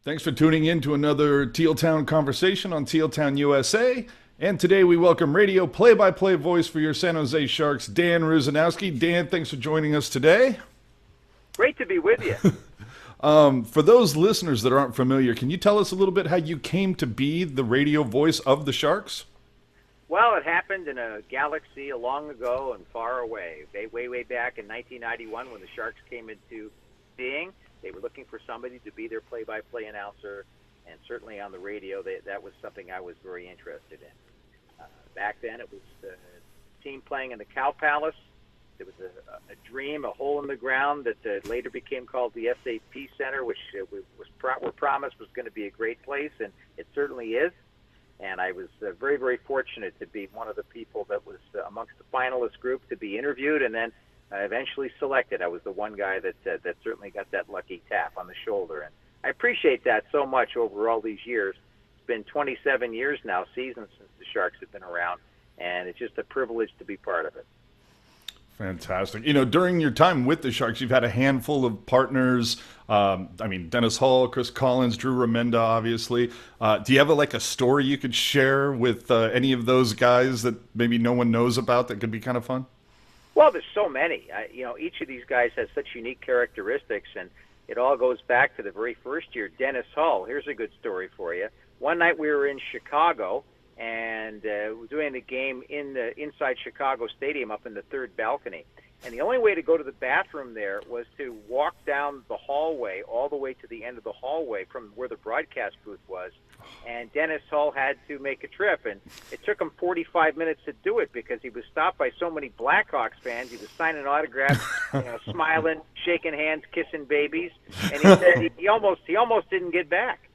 Thanks for tuning in to another Teal Town conversation on Teal Town USA. And today we welcome radio play-by-play voice for your San Jose Sharks, Dan Rusanowsky. Dan, thanks for joining us today. Great to be with you. For those listeners that aren't familiar, can you tell us a little bit how you came to be the radio voice of the Sharks? Well, it happened in a galaxy long ago and far away. Way back in 1991 when the Sharks came into being. They were looking for somebody to be their play-by-play announcer, and certainly on the radio, that was something I was very interested in. Back then, it was a team playing in the Cow Palace. There was a dream, a hole in the ground that later became called the SAP Center, which were promised was going to be a great place, and it certainly is. And I was very fortunate to be one of the people that was amongst the finalist group to be interviewed and then eventually selected. I was the one guy that certainly got that lucky tap on the shoulder. And I appreciate that so much over all these years. It's been 27 years now, seasons since the Sharks have been around, and it's just a privilege to be part of it. Fantastic. You know, during your time with the Sharks, you've had a handful of partners. Dennis Hall, Chris Collins, Drew Remenda, obviously. Do you have a story you could share with any of those guys that maybe no one knows about that could be kind of fun? Well, there's so many. Each of these guys has such unique characteristics, and it all goes back to the very first year. Dennis Hall, here's a good story for you. One night we were in Chicago, and we were doing the game inside Chicago Stadium up in the third balcony. And the only way to go to the bathroom there was to walk down the hallway all the way to the end of the hallway from where the broadcast booth was. And Dennis Hall had to make a trip, and it took him 45 minutes to do it because he was stopped by so many Blackhawks fans. He was signing autographs, smiling, shaking hands, kissing babies, and he said he almost didn't get back.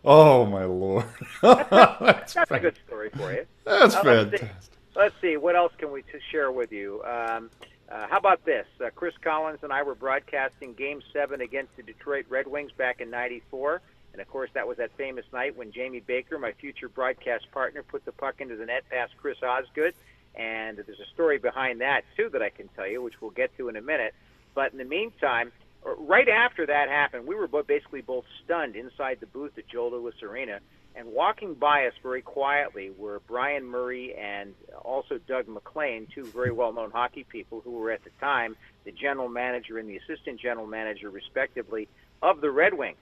Oh, my Lord. That's a good story for you. That's fantastic. Let's see. What else can we share with you? How about this? Chris Collins and I were broadcasting Game 7 against the Detroit Red Wings back in '94. And, of course, that was that famous night when Jamie Baker, my future broadcast partner, put the puck into the net past Chris Osgood. And there's a story behind that, too, that I can tell you, which we'll get to in a minute. But in the meantime, right after that happened, we were basically both stunned inside the booth at Joe Louis Arena. And walking by us very quietly were Brian Murray and also Doug McLean, two very well-known hockey people who were at the time the general manager and the assistant general manager, respectively, of the Red Wings.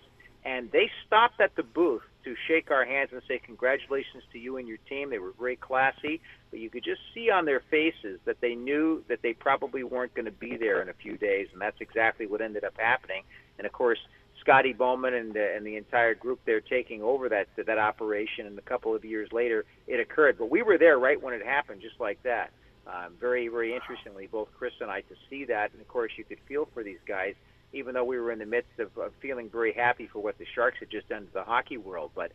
And they stopped at the booth to shake our hands and say congratulations to you and your team. They were very classy, but you could just see on their faces that they knew that they probably weren't going to be there in a few days, and that's exactly what ended up happening. And, of course, Scotty Bowman and the entire group there taking over that operation, and a couple of years later it occurred. But we were there right when it happened, just like that. Very interestingly, both Chris and I, to see that, and, of course, you could feel for these guys, even though we were in the midst of feeling very happy for what the Sharks had just done to the hockey world. But,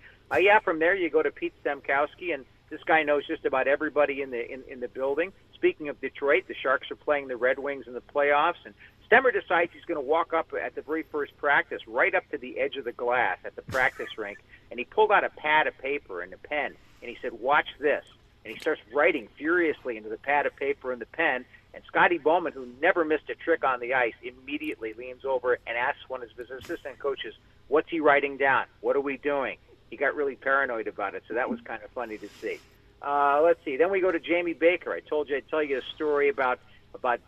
from there you go to Pete Stemkowski, and this guy knows just about everybody in the building. Speaking of Detroit, the Sharks are playing the Red Wings in the playoffs, and Stemmer decides he's going to walk up at the very first practice, right up to the edge of the glass at the practice rink, and he pulled out a pad of paper and a pen, and he said, "Watch this." And he starts writing furiously into the pad of paper and the pen, and Scotty Bowman, who never missed a trick on the ice, immediately leans over and asks one of his assistant coaches, "What's he writing down? What are we doing?" He got really paranoid about it, so that was kind of funny to see. Let's see. Then we go to Jamie Baker. I told you I'd tell you a story about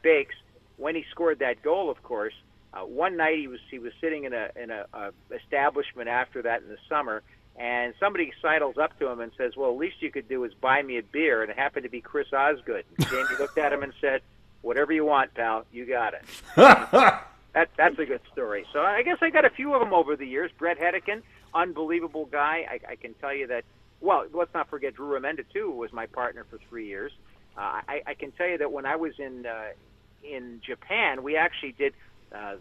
Bakes. When he scored that goal, of course, one night he was sitting in a establishment after that in the summer, and somebody sidles up to him and says, "Well, the least you could do is buy me a beer," and it happened to be Chris Osgood. And Jamie looked at him and said, "Whatever you want, pal, you got it." That's a good story. So I guess I got a few of them over the years. Brett Hedican, unbelievable guy. I can tell you that. Well, let's not forget Drew Remenda, too, who was my partner for 3 years. I can tell you that when I was in Japan, we actually did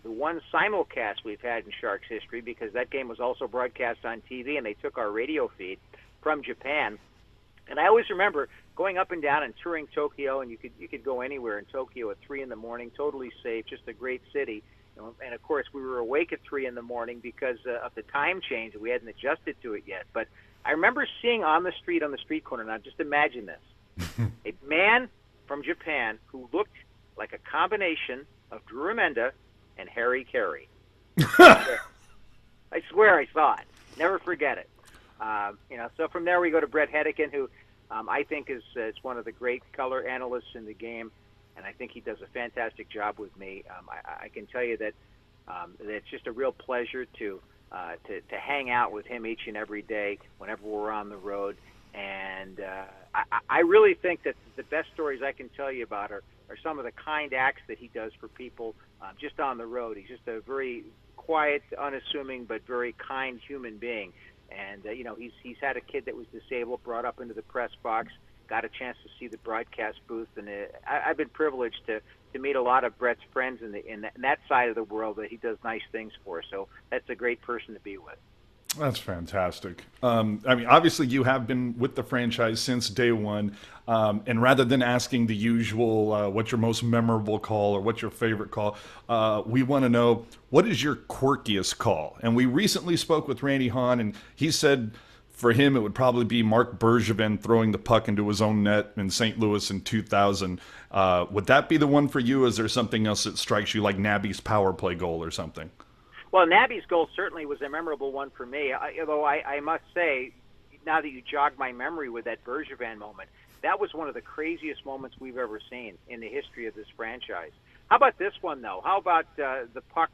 the one simulcast we've had in Sharks history, because that game was also broadcast on TV, and they took our radio feed from Japan. And I always remember going up and down and touring Tokyo, and you could go anywhere in Tokyo at 3 in the morning, totally safe, just a great city. And of course, we were awake at 3 in the morning because of the time change. We hadn't adjusted to it yet. But I remember seeing on the street corner, now just imagine this, a man from Japan who looked like a combination of Drew Remenda and Harry Carey. I swear I saw it. Never forget it. So from there we go to Brett Hedican, who I think is one of the great color analysts in the game, and I think he does a fantastic job with me. I can tell you that it's just a real pleasure to hang out with him each and every day whenever we're on the road. And I really think that the best stories I can tell you about are some of the kind acts that he does for people just on the road. He's just a very quiet, unassuming, but very kind human being. And he's had a kid that was disabled, brought up into the press box, got a chance to see the broadcast booth, and I've been privileged to meet a lot of Brett's friends in that side of the world that he does nice things for. So that's a great person to be with. That's fantastic. Obviously, you have been with the franchise since day one. And rather than asking the usual, what's your most memorable call or what's your favorite call, we want to know, what is your quirkiest call? And we recently spoke with Randy Hahn, and he said for him it would probably be Marc Bergevin throwing the puck into his own net in St. Louis in 2000. Would that be the one for you? Is there something else that strikes you, like Nabby's power play goal or something? Well, Nabby's goal certainly was a memorable one for me, although I must say, now that you jog my memory with that Bergevin moment, that was one of the craziest moments we've ever seen in the history of this franchise. How about this one, though? How about the puck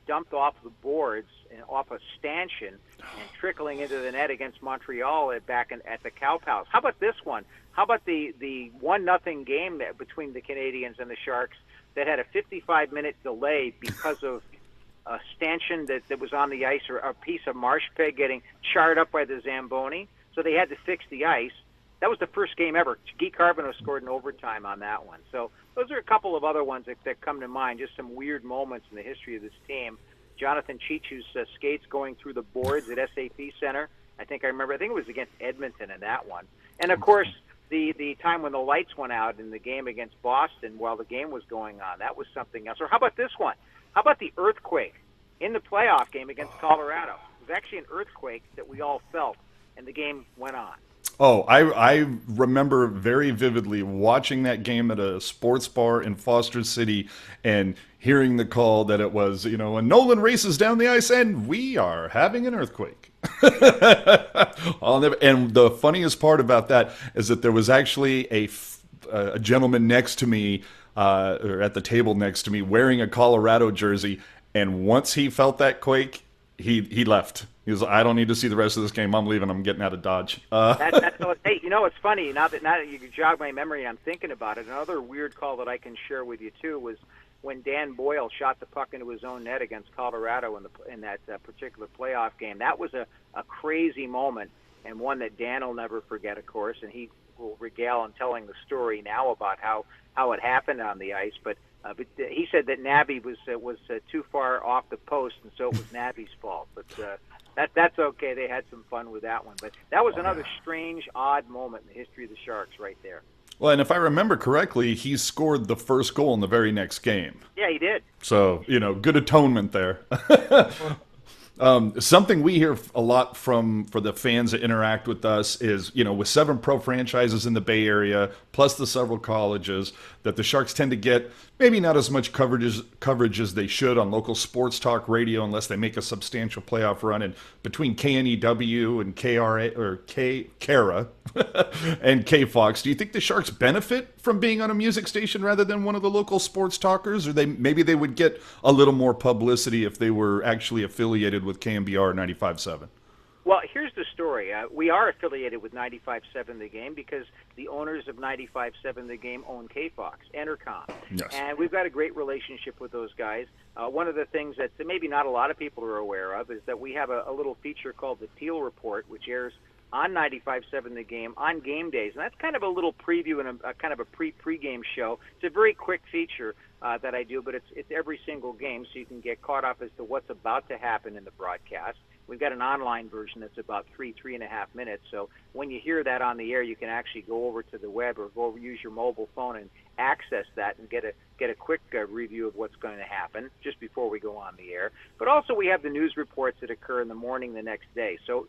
dumped off the boards and off a stanchion and trickling into the net against Montreal back at the Cow Palace? How about this one? How about the 1-0 game between the Canadiens and the Sharks that had a 55-minute delay because of a stanchion that was on the ice, or a piece of marsh pig getting charred up by the Zamboni, so they had to fix the ice. That was the first game ever. Guy Carbonneau scored in overtime on that one. So those are a couple of other ones that come to mind, just some weird moments in the history of this team. Jonathan Cheechoo's skates going through the boards at SAP Center. I think it was against Edmonton in that one. And, of course, the time when the lights went out in the game against Boston while the game was going on, that was something else. Or how about this one? How about the earthquake in the playoff game against Colorado? It was actually an earthquake that we all felt, and the game went on. Oh, I remember very vividly watching that game at a sports bar in Foster City and hearing the call that it was, and Nolan races down the ice and we are having an earthquake. And the funniest part about that is that there was actually a gentleman next to me, or at the table next to me, wearing a Colorado jersey, and once he felt that quake, he left. He was like, I don't need to see the rest of this game. I'm leaving. I'm getting out of Dodge. Hey, it's funny. Now that you jog my memory, I'm thinking about it. Another weird call that I can share with you, too, was when Dan Boyle shot the puck into his own net against Colorado in that particular playoff game. That was a crazy moment, and one that Dan will never forget, of course, and he will regale in telling the story now about how it happened on the ice. But he said that Nabby was too far off the post, and so it was Nabby's fault. But that's okay. They had some fun with that one. But that was another strange, odd moment in the history of the Sharks right there. Well, and if I remember correctly, he scored the first goal in the very next game. Yeah, he did. So, good atonement there. Something we hear a lot for the fans that interact with us is, with 7 pro franchises in the Bay Area, plus the several colleges, that the Sharks tend to get maybe not as much coverage as they should on local sports talk radio unless they make a substantial playoff run. And between KNEW and KARA and KFox, do you think the Sharks benefit from being on a music station rather than one of the local sports talkers? Or maybe they would get a little more publicity if they were actually affiliated with KMBR 95.7? Well, here's the story. We are affiliated with 95.7 The Game because the owners of 95.7 The Game own KFox, Entercom. Yes. And we've got a great relationship with those guys. One of the things that maybe not a lot of people are aware of is that we have a little feature called the Teal Report, which airs on 95.7 The Game on game days. And that's kind of a little preview and a kind of a pre-game show. It's a very quick feature that I do, but it's every single game, so you can get caught up as to what's about to happen in the broadcast. We've got an online version that's about 3.5 minutes. So when you hear that on the air, you can actually go over to the web or use your mobile phone and access that and get a quick review of what's going to happen just before we go on the air. But also we have the news reports that occur in the morning the next day. So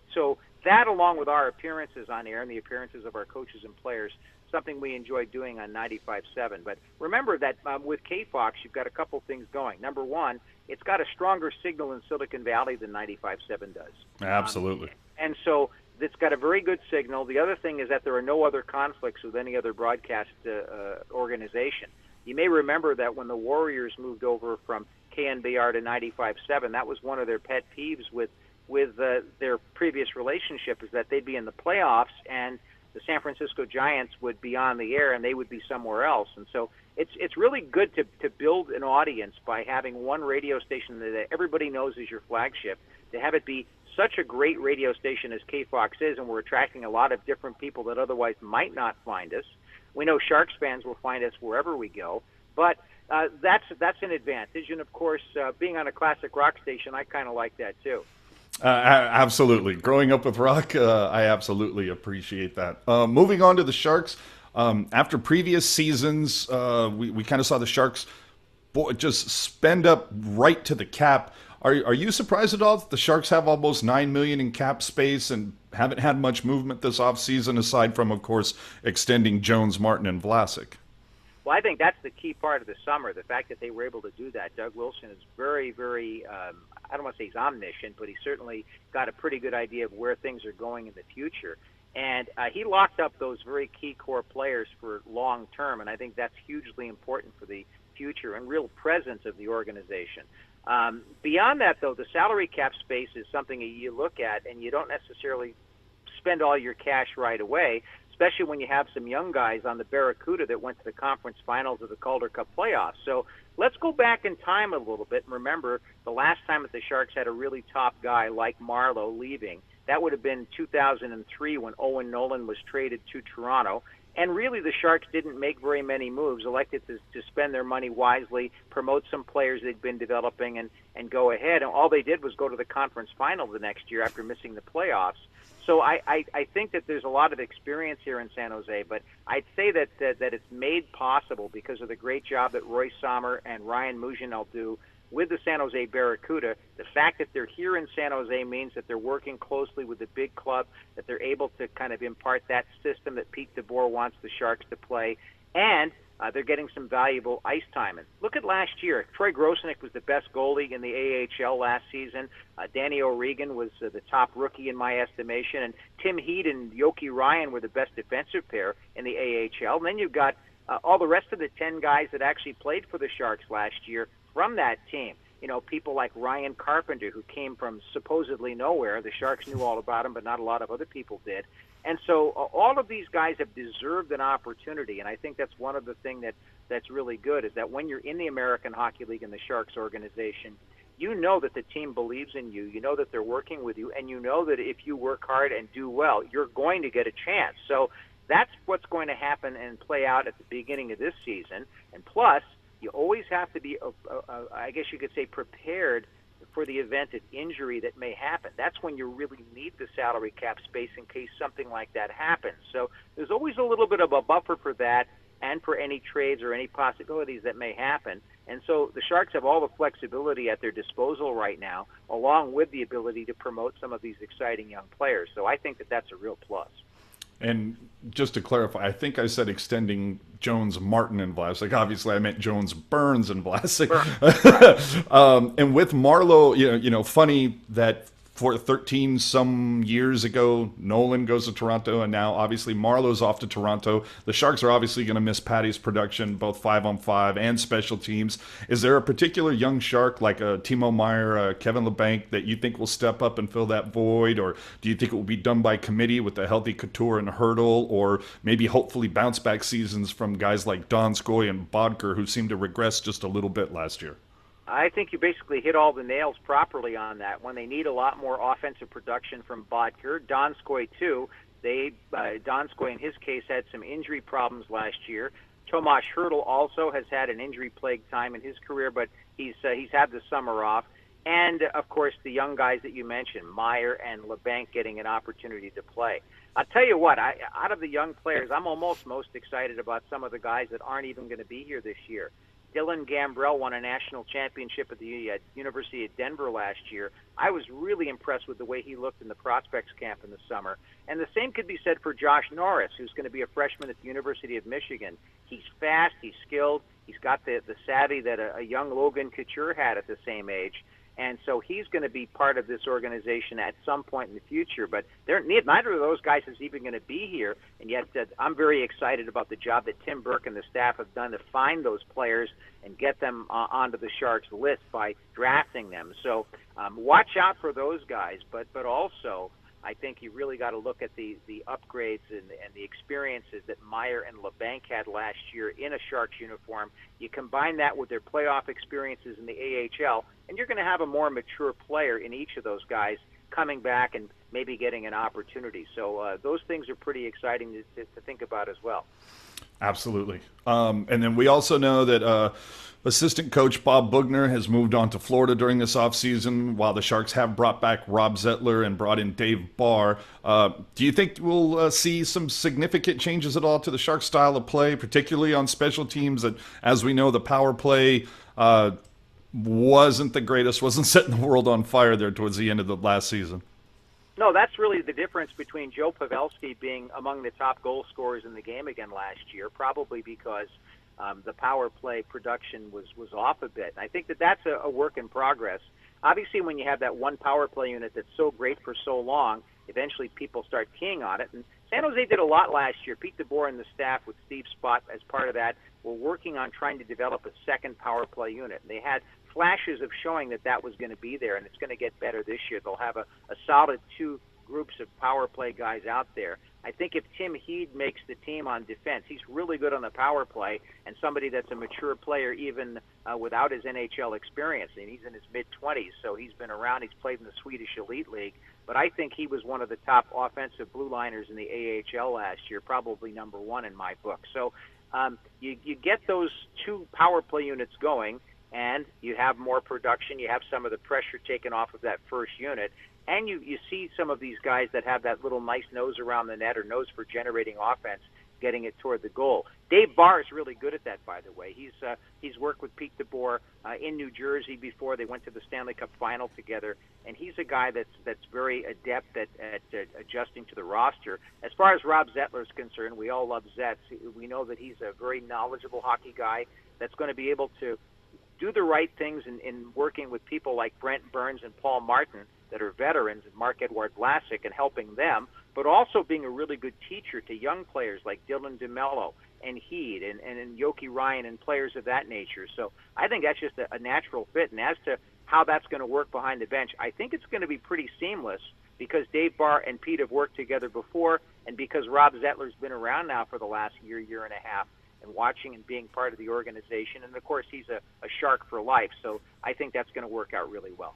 that, along with our appearances on air and the appearances of our coaches and players, something we enjoy doing on 95.7. But remember that with K-Fox, you've got a couple things going. Number one, it's got a stronger signal in Silicon Valley than 95.7 does. Absolutely. And so it's got a very good signal. The other thing is that there are no other conflicts with any other broadcast organization. You may remember that when the Warriors moved over from KNBR to 95.7, that was one of their pet peeves with their previous relationship, is that they'd be in the playoffs and the San Francisco Giants would be on the air and they would be somewhere else. And so it's really good to build an audience by having one radio station that everybody knows is your flagship, to have it be such a great radio station as K-Fox is, and we're attracting a lot of different people that otherwise might not find us. We know Sharks fans will find us wherever we go, but that's an advantage. And, of course, being on a classic rock station, I kind of like that too. Absolutely. Growing up with rock, I absolutely appreciate that. Moving on to the Sharks, after previous seasons, we kind of saw the Sharks just spend up right to the cap. Are you surprised at all that the Sharks have almost $9 million in cap space and haven't had much movement this offseason, aside from, of course, extending Jones, Martin, and Vlasic? Well, I think that's the key part of the summer, the fact that they were able to do that. Doug Wilson is very, very, I don't want to say he's omniscient, but he certainly got a pretty good idea of where things are going in the future. And he locked up those very key core players for long term, and I think that's hugely important for the future and real presence of the organization. Beyond that, though, the salary cap space is something that you look at, and you don't necessarily spend all your cash right away, especially when you have some young guys on the Barracuda that went to the conference finals of the Calder Cup playoffs. So let's go back in time a little bit and remember the last time that the Sharks had a really top guy like Marleau leaving. That would have been 2003 when Owen Nolan was traded to Toronto. And really the Sharks didn't make very many moves, elected to spend their money wisely, promote some players they'd been developing, and go ahead. And all they did was go to the conference final the next year after missing the playoffs. So I think that there's a lot of experience here in San Jose, but I'd say that it's made possible because of the great job that Roy Sommer and Ryan Muginel do with the San Jose Barracuda. The fact that they're here in San Jose means that they're working closely with the big club, that they're able to kind of impart that system that Pete DeBoer wants the Sharks to play, and they're getting some valuable ice time. And look at last year. Troy Grosenick was the best goalie in the AHL last season. Danny O'Regan was the top rookie in my estimation. And Tim Heed and Yoki Ryan were the best defensive pair in the AHL. And then you've got all the rest of the 10 guys that actually played for the Sharks last year from that team. You know, people like Ryan Carpenter, who came from supposedly nowhere. The Sharks knew all about him, but not a lot of other people did. And so all of these guys have deserved an opportunity, and I think that's one of the things that's really good, is that when you're in the American Hockey League and the Sharks organization, you know that the team believes in you, you know that they're working with you, and you know that if you work hard and do well, you're going to get a chance. So that's what's going to happen and play out at the beginning of this season. And plus, you always have to be, I guess you could say, prepared for the event of injury that may happen. That's when you really need the salary cap space in case something like that happens. So there's always a little bit of a buffer for that and for any trades or any possibilities that may happen. And so the Sharks have all the flexibility at their disposal right now, along with the ability to promote some of these exciting young players. So I think that that's a real plus. And just to clarify, I think I said extending Jones, Martin, and Vlasic. Obviously, I meant Jones, Burns, and Vlasic. And with Marleau, you know, funny that for 13 some years ago, Nolan goes to Toronto, and now obviously Marleau's off to Toronto. The Sharks are obviously going to miss Patty's production, both 5-on-5 and special teams. Is there a particular young Shark like Timo Meier, Kevin LeBanc that you think will step up and fill that void, or do you think it will be done by committee with the healthy Couture and Hurdle, or maybe hopefully bounce back seasons from guys like Donskoy and Bodker, who seemed to regress just a little bit last year? I think you basically hit all the nails properly on that. When they need a lot more offensive production from Bodker, Donskoy too. Donskoy in his case had some injury problems last year. Tomas Hurdle also has had an injury-plagued time in his career, but he's had the summer off. And of course, the young guys that you mentioned, Meyer and LeBanc, getting an opportunity to play. I'll tell you what, out of the young players, I'm almost most excited about some of the guys that aren't even going to be here this year. Dylan Gambrell won a national championship at the University of Denver last year. I was really impressed with the way he looked in the prospects camp in the summer. And the same could be said for Josh Norris, who's going to be a freshman at the University of Michigan. He's fast, he's skilled, he's got the savvy that a young Logan Couture had at the same age. And so he's going to be part of this organization at some point in the future. But neither of those guys is even going to be here. And yet I'm very excited about the job that Tim Burke and the staff have done to find those players and get them onto the Sharks list by drafting them. So watch out for those guys. But also, I think you really got to look at the upgrades and the experiences that Meyer and LeBanc had last year in a Sharks uniform. You combine that with their playoff experiences in the AHL, and you're going to have a more mature player in each of those guys coming back and maybe getting an opportunity. So those things are pretty exciting to think about as well. Absolutely. And then we also know that assistant coach Bob Bugner has moved on to Florida during this offseason, while the Sharks have brought back Rob Zettler and brought in Dave Barr. Do you think we'll see some significant changes at all to the Sharks' style of play, particularly on special teams? That, as we know, the power play wasn't the greatest, wasn't setting the world on fire there towards the end of the last season. No, that's really the difference between Joe Pavelski being among the top goal scorers in the game again last year, probably because the power play production was off a bit. I think that's a work in progress. Obviously, when you have that one power play unit that's so great for so long, eventually people start keying on it. And San Jose did a lot last year. Pete DeBoer and the staff with Steve Spott as part of that were working on trying to develop a second power play unit. And they had flashes of showing that was going to be there, and it's going to get better this year. They'll have a solid two groups of power play guys out there. I think if Tim Heed makes the team on defense, he's really good on the power play and somebody that's a mature player even without his NHL experience. And he's in his mid-20s, so he's been around. He's played in the Swedish Elite League. But I think he was one of the top offensive blue liners in the AHL last year, probably number one in my book. So you get those two power play units going, and you have more production. You have some of the pressure taken off of that first unit. And you see some of these guys that have that little nice nose around the net or nose for generating offense, getting it toward the goal. Dave Barr is really good at that, by the way. He's worked with Pete DeBoer in New Jersey before. They went to the Stanley Cup Final together, and he's a guy that's very adept at adjusting to the roster. As far as Rob Zettler is concerned, we all love Zetz. We know that he's a very knowledgeable hockey guy that's going to be able to do the right things in working with people like Brent Burns and Paul Martin that are veterans, and Marc-Edouard Vlasic, and helping them, but also being a really good teacher to young players like Dylan DeMello and Heed and Yoki Ryan and players of that nature. So I think that's just a natural fit. And as to how that's going to work behind the bench, I think it's going to be pretty seamless because Dave Barr and Pete have worked together before, and because Rob Zettler's been around now for the last year and a half, and watching and being part of the organization. And, of course, he's a Shark for life. So I think that's going to work out really well.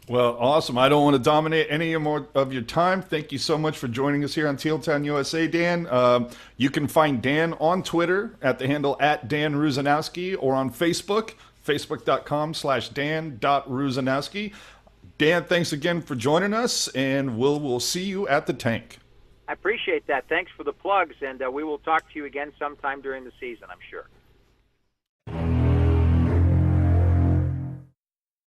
Well, awesome. I don't want to dominate any more of your time. Thank you so much for joining us here on TealTownUSA, Dan. You can find Dan on Twitter at the handle @Dan Rusanowsky, or on Facebook, facebook.com/Dan.Rusanowsky. Dan, thanks again for joining us, and we'll see you at the tank. I appreciate that. Thanks for the plugs, and we will talk to you again sometime during the season, I'm sure.